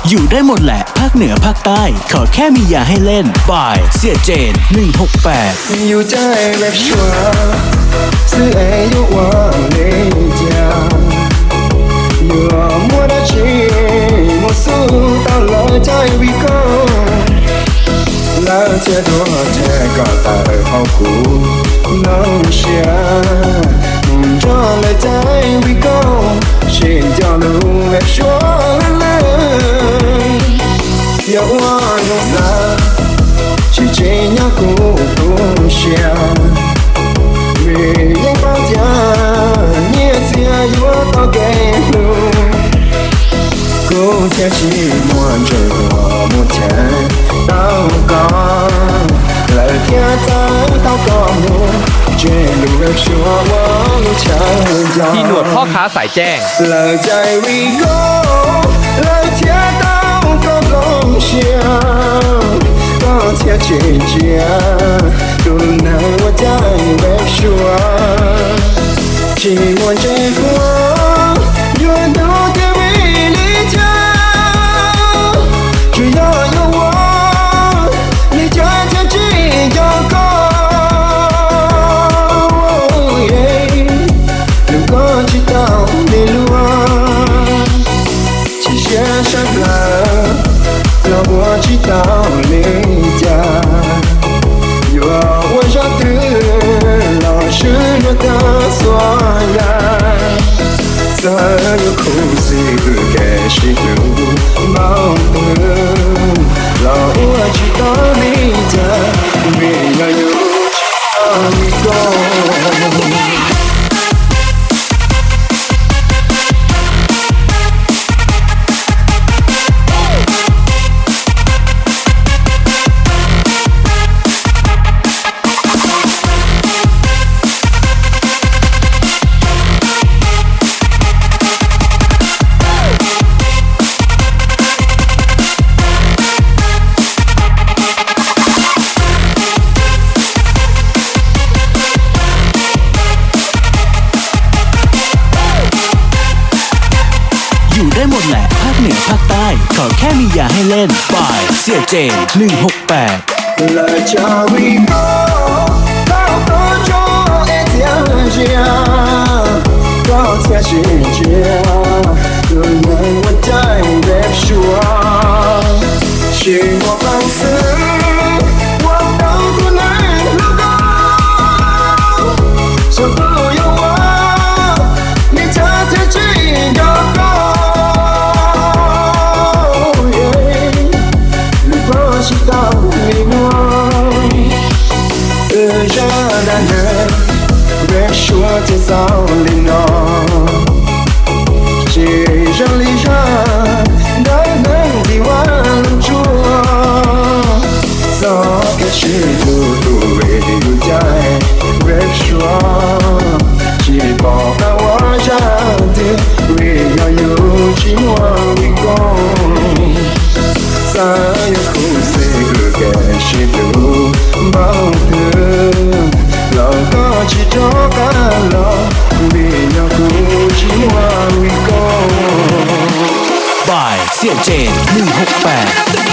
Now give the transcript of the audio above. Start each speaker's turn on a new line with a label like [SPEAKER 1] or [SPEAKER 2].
[SPEAKER 1] อยู่ได้หมดแหละภาคเหนือภาคใต้ขอแค่มียาให้เล่นบายเสียเจน168
[SPEAKER 2] อยู่ใจแบบชัว是爱有我的家有我的情我诉到了在we go那这多这个大好苦能想这来在we go心跳路แบบชัว有我用啥是这样孤独想为人放假你只有到给路孤天气莫着我莫天祷告来天在祷告路这路แบบชัว我路强
[SPEAKER 3] พี่หนวดพ่อค้าสายแจ้ง
[SPEAKER 2] 来在we go来天祷告共享高铁之间都能我在แบบชัวที่มวนใจหัว有多的美丽家只要有我你就天气有够如果知道你路其实伤了让我知道你家有我晓得老是我的所愿所有苦涩不该是路矛盾让我知道你家没有你够
[SPEAKER 1] อยู่ได้หมดแหละภาคเหนือภาคใต้ขอแค่มียาให้เล่นบายเสียเจน168
[SPEAKER 2] 来家we go到多久的天下高铁之间都能我在แบบชัว是我放肆我都不能路过说不有我你这天气有够知道你我热的人别说这早里呢街上里上都能比完住早开始路途为有在别说只保护我让的为要有寂寞为共所有苦涩不该是路矛盾老高只找个路为了孤寂寞为共
[SPEAKER 1] บายเสียเจน168